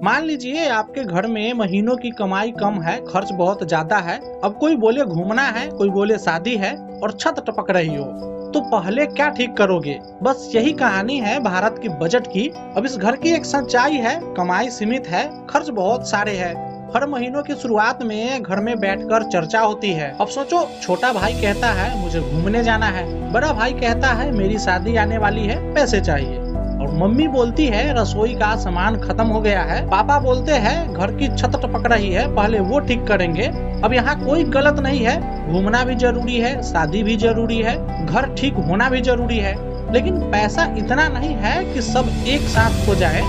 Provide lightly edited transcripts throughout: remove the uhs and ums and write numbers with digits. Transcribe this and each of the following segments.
मान लीजिए आपके घर में महीनों की कमाई कम है, खर्च बहुत ज्यादा है। अब कोई बोले घूमना है, कोई बोले शादी है और छत टपक रही हो, तो पहले क्या ठीक करोगे? बस यही कहानी है भारत की बजट की। अब इस घर की एक सच्चाई है, कमाई सीमित है, खर्च बहुत सारे हैं। हर महीनों की शुरुआत में घर में बैठकर चर्चा होती है। अब सोचो, छोटा भाई कहता है मुझे घूमने जाना है, बड़ा भाई कहता है मेरी शादी आने वाली है, पैसे चाहिए, और मम्मी बोलती है रसोई का सामान खत्म हो गया है, पापा बोलते हैं घर की छत टपक रही है, पहले वो ठीक करेंगे। अब यहाँ कोई गलत नहीं है, घूमना भी जरूरी है, शादी भी जरूरी है, घर ठीक होना भी जरूरी है, लेकिन पैसा इतना नहीं है कि सब एक साथ हो जाए।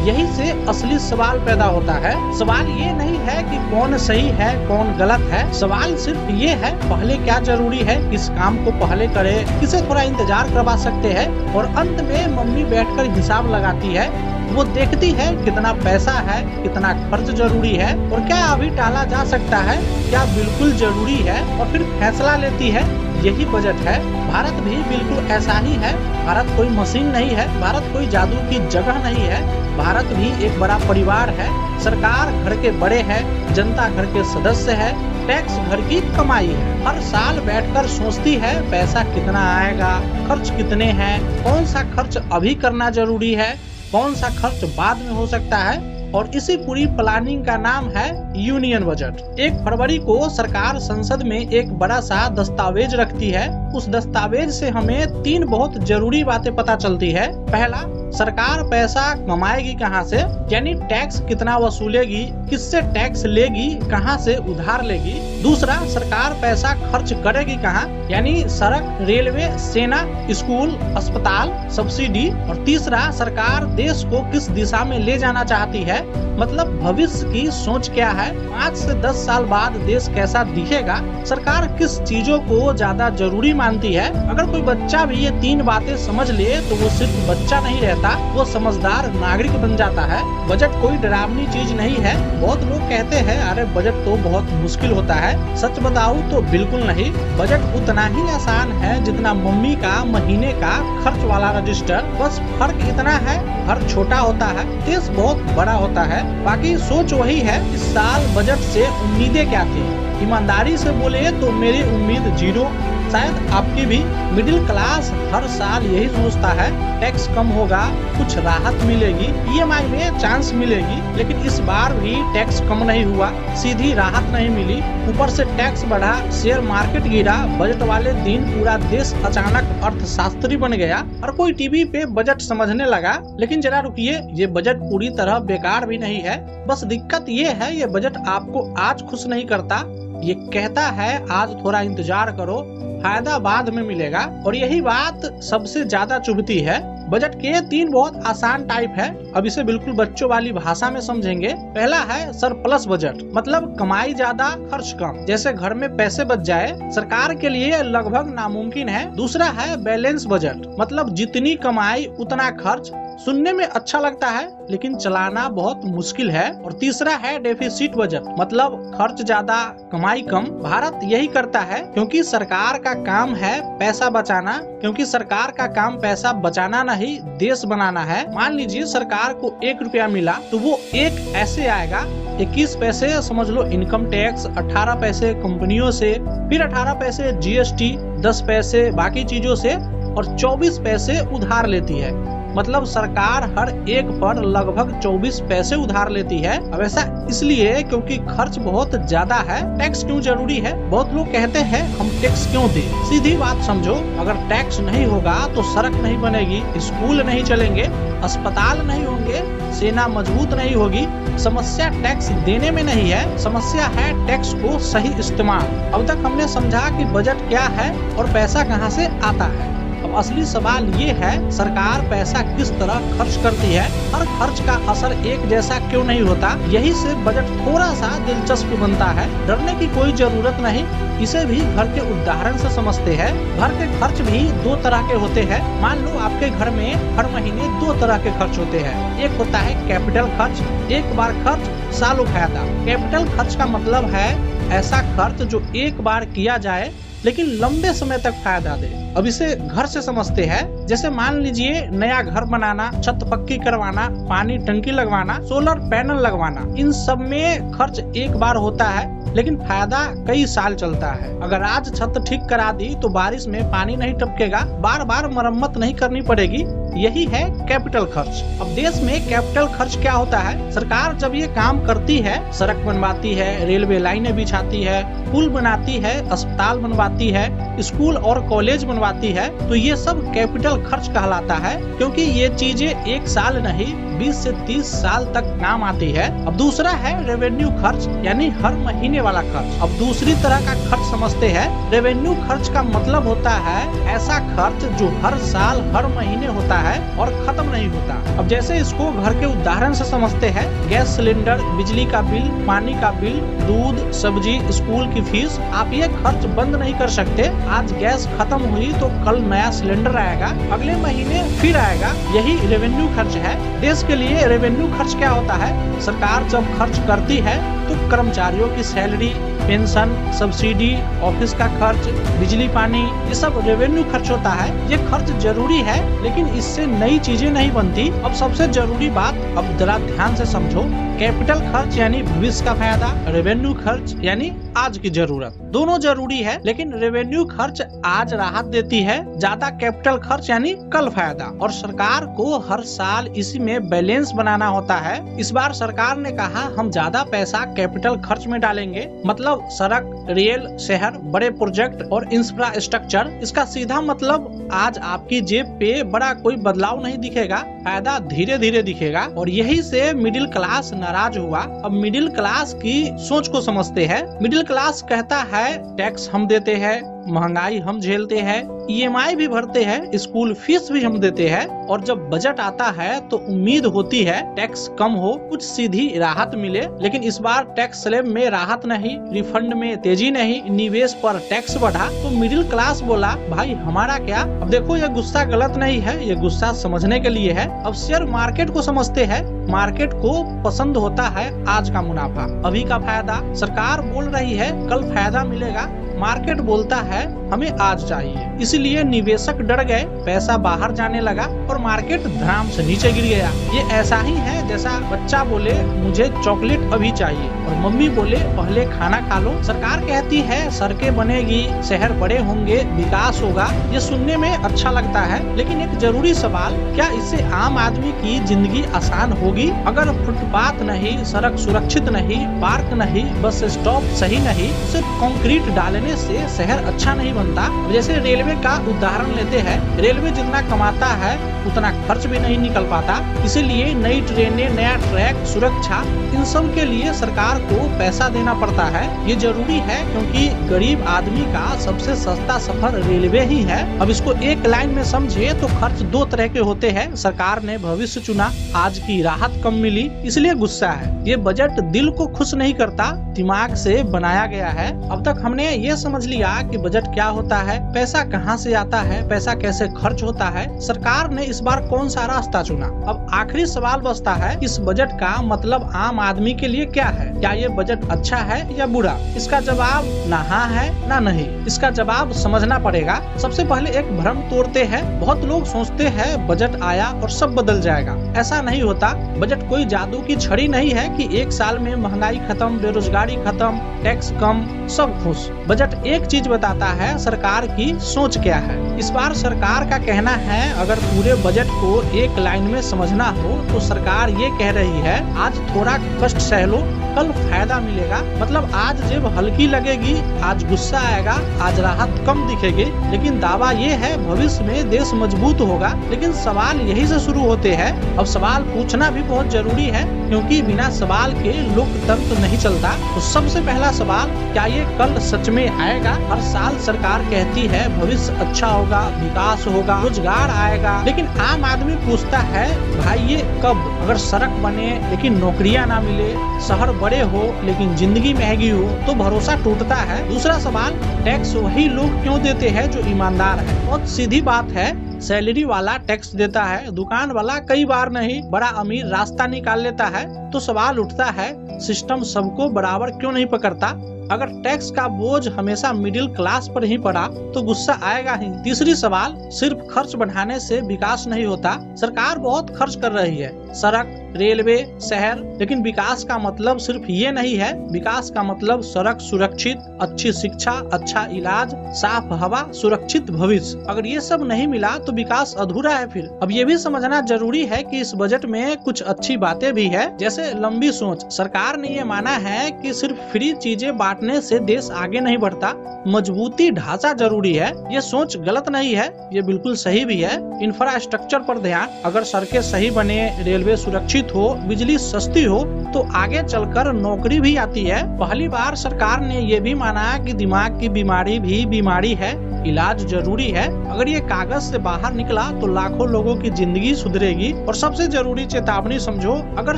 यही से असली सवाल पैदा होता है। सवाल ये नहीं है कि कौन सही है कौन गलत है, सवाल सिर्फ ये है पहले क्या जरूरी है, किस काम को पहले करे, किसे थोड़ा इंतजार करवा सकते हैं। और अंत में मम्मी बैठकर हिसाब लगाती है, वो देखती है कितना पैसा है, कितना खर्च जरूरी है और क्या अभी टाला जा सकता है, क्या बिल्कुल जरूरी है, और फिर फैसला लेती है। यही बजट है। भारत भी बिल्कुल ऐसा ही है। भारत कोई मशीन नहीं है, भारत कोई जादू की जगह नहीं है, भारत भी एक बड़ा परिवार है। सरकार घर के बड़े है, जनता घर के सदस्य है, टैक्स घर की कमाई है। हर साल बैठकर सोचती है पैसा कितना आएगा, खर्च कितने हैं, कौन सा खर्च अभी करना जरूरी है, कौन सा खर्च बाद में हो सकता है। और इसी पूरी प्लानिंग का नाम है यूनियन बजट। 1 फरवरी को सरकार संसद में एक बड़ा सा दस्तावेज रखती है। उस दस्तावेज से हमें 3 बहुत जरूरी बातें पता चलती है। पहला, सरकार पैसा कमाएगी कहाँ से, यानी टैक्स कितना वसूलेगी, किससे टैक्स लेगी, कहाँ से उधार लेगी। दूसरा, सरकार पैसा खर्च करेगी कहाँ, यानी सड़क, रेलवे, सेना, स्कूल, अस्पताल, सब्सिडी। और तीसरा, सरकार देश को किस दिशा में ले जाना चाहती है, मतलब भविष्य की सोच क्या है, 5 से 10 साल बाद देश कैसा दिखेगा, सरकार किस चीजों को ज्यादा जरूरी मानती है। अगर कोई बच्चा भी ये 3 बातें समझ ले तो वो सिर्फ बच्चा नहीं रहता, वो समझदार नागरिक बन जाता है। बजट कोई डरावनी चीज नहीं है। बहुत लोग कहते हैं अरे बजट तो बहुत मुश्किल होता है। सच बताऊं तो बिल्कुल नहीं। बजट उतना ही आसान है जितना मम्मी का महीने का खर्च वाला रजिस्टर। बस फर्क इतना है, घर छोटा होता है, देश बहुत बड़ा होता है। बाकी सोच वही है। इस साल बजट से उम्मीदें क्या थी? ईमानदारी से बोले तो मेरी उम्मीद 0। शायद आपकी भी। मिडिल क्लास हर साल यही सोचता है टैक्स कम होगा, कुछ राहत मिलेगी, ईएमआई में चांस मिलेगी। लेकिन इस बार भी टैक्स कम नहीं हुआ, सीधी राहत नहीं मिली, ऊपर से टैक्स बढ़ा, शेयर मार्केट गिरा। बजट वाले दिन पूरा देश अचानक अर्थशास्त्री बन गया और कोई टीवी पे बजट समझने लगा। लेकिन जरा रुकिए, ये बजट पूरी तरह बेकार भी नहीं है। बस दिक्कत ये है, ये बजट आपको आज खुश नहीं करता। ये कहता है आज थोड़ा इंतजार करो, फायदा बाद में मिलेगा। और यही बात सबसे ज्यादा चुभती है। बजट के 3 बहुत आसान टाइप है। अब इसे बिल्कुल बच्चों वाली भाषा में समझेंगे। पहला है सरप्लस बजट, मतलब कमाई ज्यादा खर्च कम, जैसे घर में पैसे बच जाए, सरकार के लिए लगभग नामुमकिन है। दूसरा है बैलेंस बजट, मतलब जितनी कमाई उतना खर्च। सुनने में अच्छा लगता है लेकिन चलाना बहुत मुश्किल है। और तीसरा है डेफिसिट बजट, मतलब खर्च ज्यादा कमाई कम। भारत यही करता है क्योंकि सरकार का काम है पैसा बचाना, क्योंकि सरकार का काम पैसा बचाना नहीं देश बनाना है। मान लीजिए सरकार को 1 रुपया मिला तो वो 1 ऐसे आएगा, 21 पैसे समझ लो इनकम टैक्स, 18 पैसे कंपनियों से, फिर 18 पैसे जीएसटी, 10 पैसे बाकी चीजों से और 24 पैसे उधार लेती है। मतलब सरकार हर एक पर लगभग 24 पैसे उधार लेती है। अब ऐसा इसलिए क्योंकि खर्च बहुत ज्यादा है। टैक्स क्यों जरूरी है? बहुत लोग कहते हैं हम टैक्स क्यों दें। सीधी बात समझो, अगर टैक्स नहीं होगा तो सड़क नहीं बनेगी, स्कूल नहीं चलेंगे, अस्पताल नहीं होंगे, सेना मजबूत नहीं होगी। समस्या टैक्स देने में नहीं है, समस्या है टैक्स को सही इस्तेमाल। अब तक हमने समझा कि बजट क्या है और पैसा कहाँ से आता है। अब असली सवाल ये है, सरकार पैसा किस तरह खर्च करती है, हर खर्च का असर एक जैसा क्यों नहीं होता। यही से बजट थोड़ा सा दिलचस्प बनता है। डरने की कोई जरूरत नहीं, इसे भी घर के उदाहरण से समझते हैं। घर के खर्च भी 2 तरह के होते हैं। मान लो आपके घर में हर महीने 2 तरह के खर्च होते हैं। एक होता है कैपिटल खर्च, एक बार खर्च सालों फायदा। कैपिटल खर्च का मतलब है ऐसा खर्च जो एक बार किया जाए लेकिन लंबे समय तक फायदा दे। अब इसे घर से समझते हैं। जैसे मान लीजिए नया घर बनाना, छत पक्की करवाना, पानी टंकी लगवाना, सोलर पैनल लगवाना, इन सब में खर्च एक बार होता है लेकिन फायदा कई साल चलता है। अगर आज छत ठीक करा दी तो बारिश में पानी नहीं टपकेगा, बार बार मरम्मत नहीं करनी पड़ेगी। यही है कैपिटल खर्च। अब देश में कैपिटल खर्च क्या होता है? सरकार जब ये काम करती है, सड़क बनवाती है, रेलवे लाइनें बिछाती है, पुल बनाती है, अस्पताल बनवाती है, स्कूल और कॉलेज बनवाती है, तो ये सब कैपिटल खर्च कहलाता है, क्योंकि ये चीजें एक साल नहीं 20 से 30 साल तक काम आती है। अब दूसरा है रेवेन्यू खर्च, यानी हर महीने वाला खर्च। अब दूसरी तरह का खर्च समझते हैं। रेवेन्यू खर्च का मतलब होता है ऐसा खर्च जो हर साल हर महीने होता है और खत्म नहीं होता। अब जैसे इसको घर के उदाहरण से समझते हैं, गैस सिलेंडर, बिजली का बिल, पानी का बिल, दूध, सब्जी, स्कूल की फीस। आप ये खर्च बंद नहीं कर सकते। आज गैस खत्म हुई तो कल नया सिलेंडर आएगा, अगले महीने फिर आएगा। यही रेवेन्यू खर्च है। देश के लिए रेवेन्यू खर्च क्या होता है? सरकार जब खर्च करती है तो कर्मचारियों की सैलरी, पेंशन, सब्सिडी, ऑफिस का खर्च, बिजली पानी, ये सब रेवेन्यू खर्च होता है। ये खर्च जरूरी है लेकिन इससे नई चीजें नहीं बनती। अब सबसे जरूरी बात, अब जरा ध्यान से समझो। कैपिटल खर्च यानी भविष्य का फायदा, रेवेन्यू खर्च यानी आज की जरूरत। दोनों जरूरी है लेकिन रेवेन्यू खर्च आज राहत देती है, ज्यादा कैपिटल खर्च यानी कल फायदा। और सरकार को हर साल इसी में बैलेंस बनाना होता है। इस बार सरकार ने कहा हम ज्यादा पैसा कैपिटल खर्च में डालेंगे, मतलब सड़क, रेल, शहर, बड़े प्रोजेक्ट और इंफ्रास्ट्रक्चर। इसका सीधा मतलब आज आपकी जेब पे बड़ा कोई बदलाव नहीं दिखेगा, फायदा धीरे धीरे दिखेगा। और यही से मिडिल क्लास नाराज हुआ। अब मिडिल क्लास की सोच को समझते हैं। मिडिल क्लास कहता है टैक्स हम देते हैं, महंगाई हम झेलते हैं, EMI भी भरते हैं, स्कूल फीस भी हम देते हैं, और जब बजट आता है तो उम्मीद होती है टैक्स कम हो, कुछ सीधी राहत मिले। लेकिन इस बार टैक्स स्लैब में राहत नहीं, रिफंड में तेजी नहीं, निवेश पर टैक्स बढ़ा। तो मिडिल क्लास बोला भाई हमारा क्या? अब देखो ये गुस्सा गलत नहीं है, ये गुस्सा समझने के लिए है। अब शेयर मार्केट को समझते हैं। मार्केट को पसंद होता है आज का मुनाफा, अभी का फायदा। सरकार बोल रही है कल फायदा मिलेगा, मार्केट बोलता है हमें आज चाहिए। इसलिए निवेशक डर गए, पैसा बाहर जाने लगा और मार्केट धड़ाम से नीचे गिर गया। ये ऐसा ही है जैसा बच्चा बोले मुझे चॉकलेट अभी चाहिए और मम्मी बोले पहले खाना खा लो। सरकार कहती है सड़कें बनेगी, शहर बड़े होंगे, विकास होगा। ये सुनने में अच्छा लगता है लेकिन एक जरूरी सवाल, क्या इससे आम आदमी की जिंदगी आसान होगी? अगर फुटपाथ नहीं, सड़क सुरक्षित नहीं, पार्क नहीं, बस स्टॉप सही नहीं, सिर्फ कंक्रीट डालने से शहर अच्छा नहीं बनता। जैसे रेलवे का उदाहरण लेते हैं, रेलवे जितना कमाता है उतना खर्च भी नहीं निकल पाता। इसीलिए नई ट्रेनें, नया ट्रैक, सुरक्षा, इन सब के लिए सरकार को पैसा देना पड़ता है। ये जरूरी है क्योंकि गरीब आदमी का सबसे सस्ता सफर रेलवे ही है। अब इसको एक लाइन में समझे तो खर्च दो तरह के होते हैं। सरकार ने भविष्य चुना, आज की राहत कम मिली, इसलिए गुस्सा है। ये बजट दिल को खुश नहीं करता, दिमाग से बनाया गया है। अब तक हमने ये समझ लिया कि बजट क्या होता है, पैसा कहाँ से आता है, पैसा कैसे खर्च होता है, सरकार ने इस बार कौन सा रास्ता चुना। अब आखिरी सवाल बचता है, इस बजट का मतलब आम आदमी के लिए क्या है? क्या ये बजट अच्छा है या बुरा? इसका जवाब ना हाँ है ना नहीं। इसका जवाब समझना पड़ेगा। सबसे पहले एक भ्रम तोड़ते हैं। बहुत लोग सोचते हैं बजट आया और सब बदल जाएगा। ऐसा नहीं होता। बजट कोई जादू की छड़ी नहीं है कि एक साल में महंगाई खत्म, बेरोजगारी खत्म, टैक्स कम, सब खुश। बजट एक चीज बताता है, सरकार की सोच क्या है। इस बार सरकार का कहना है अगर पूरे बजट को एक लाइन में समझना हो तो सरकार ये कह रही है आज थोड़ा कष्ट सह लो, कल फायदा मिलेगा। मतलब आज जेब हल्की लगेगी, आज गुस्सा आएगा, आज राहत कम दिखेगी, लेकिन दावा ये है भविष्य में देश मजबूत होगा। लेकिन सवाल यही से शुरू होते हैं। अब सवाल पूछना भी बहुत जरूरी है क्योंकि बिना सवाल के लोकतंत्र नहीं चलता। तो सबसे पहला सवाल, क्या ये कल सच में आएगा? हर साल सरकार कहती है भविष्य अच्छा होगा, विकास होगा, रोजगार आएगा, लेकिन आम आदमी पूछता है भाई ये कब? अगर सड़क बने लेकिन नौकरियां ना मिले, शहर बड़े हो लेकिन जिंदगी महंगी हो तो भरोसा टूटता है। दूसरा सवाल, टैक्स वही लोग क्यों देते हैं जो ईमानदार है? बहुत सीधी बात है, सैलरी वाला टैक्स देता है, दुकान वाला कई बार नहीं, बड़ा अमीर रास्ता निकाल लेता है। तो सवाल उठता है सिस्टम सबको बराबर क्यों नहीं पकड़ता? अगर टैक्स का बोझ हमेशा मिडिल क्लास पर ही पड़ा तो गुस्सा आएगा ही। तीसरी सवाल, सिर्फ खर्च बढ़ाने से विकास नहीं होता। सरकार बहुत खर्च कर रही है, सड़क, रेलवे, शहर, लेकिन विकास का मतलब सिर्फ ये नहीं है। विकास का मतलब सड़क सुरक्षित, अच्छी शिक्षा, अच्छा इलाज, साफ हवा, सुरक्षित भविष्य। अगर ये सब नहीं मिला तो विकास अधूरा है। फिर अब ये भी समझना जरूरी है कि इस बजट में कुछ अच्छी बातें भी है, जैसे लंबी सोच। सरकार ने ये माना है कि सिर्फ फ्री चीजें बांटने से देश आगे नहीं बढ़ता, मजबूती ढांचा जरूरी है। ये सोच गलत नहीं है, ये बिल्कुल सही भी है। इंफ्रास्ट्रक्चर पर ध्यान, अगर सड़कें सही बने, रेलवे सुरक्षित हो, बिजली सस्ती हो तो आगे चलकर नौकरी भी आती है। पहली बार सरकार ने ये भी माना कि दिमाग की बीमारी भी बीमारी है, इलाज जरूरी है। अगर ये कागज से बाहर निकला तो लाखों लोगों की जिंदगी सुधरेगी। और सबसे जरूरी चेतावनी समझो, अगर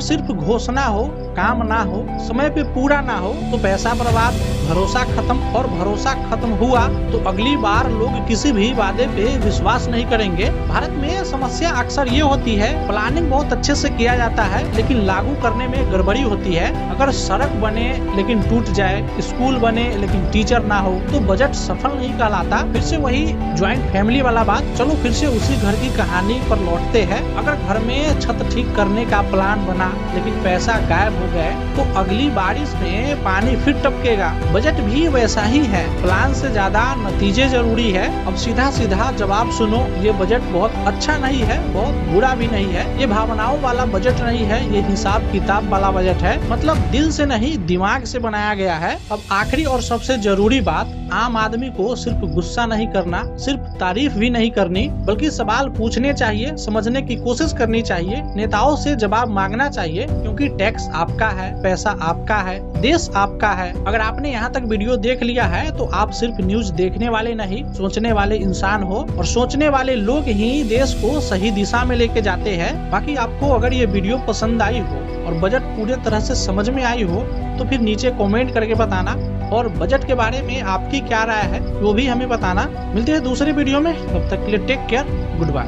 सिर्फ घोषणा हो, काम ना हो, समय पे पूरा ना हो तो पैसा बर्बाद, भरोसा खत्म। और भरोसा खत्म हुआ तो अगली बार लोग किसी भी वादे पे विश्वास नहीं करेंगे। भारत में समस्या अक्सर ये होती है, प्लानिंग बहुत अच्छे से किया जाता है लेकिन लागू करने में गड़बड़ी होती है। अगर सड़क बने लेकिन टूट जाए, स्कूल बने लेकिन टीचर ना हो तो बजट सफल नहीं कहलाता। फिर से वही ज्वाइंट फैमिली वाला बात। चलो फिर से उसी घर की कहानी पर लौटते हैं। अगर घर में छत ठीक करने का प्लान बना लेकिन पैसा गायब हो गए तो अगली बारिश में पानी फिर टपकेगा। बजट भी वैसा ही है, प्लान से ज्यादा नतीजे जरूरी है। अब सीधा सीधा जवाब सुनो, ये बजट बहुत अच्छा नहीं है, बहुत बुरा भी नहीं है। ये भावनाओं वाला बजट नहीं है, ये हिसाब किताब वाला बजट है। मतलब दिल से नहीं, दिमाग से बनाया गया है। अब आखिरी और सबसे जरूरी बात, आम आदमी को सिर्फ गुस्सा नहीं करना, सिर्फ तारीफ भी नहीं करनी, बल्कि सवाल पूछने चाहिए, समझने की कोशिश करनी चाहिए, नेताओं से जवाब मांगना चाहिए, क्योंकि टैक्स आपका है, पैसा आपका है, देश आपका है। अगर आपने यहाँ तक वीडियो देख लिया है तो आप सिर्फ न्यूज देखने वाले नहीं, सोचने वाले इंसान हो। और सोचने वाले लोग ही देश को सही दिशा में लेके जाते हैं। बाकी आपको अगर ये वीडियो पसंद आई हो और बजट पूरे तरह से समझ में आई हो तो फिर नीचे कमेंट करके बताना। और बजट के बारे में आपकी क्या राय है वो भी हमें बताना। मिलते हैं दूसरे वीडियो में, तब तक के लिए टेक केयर, गुड बाय।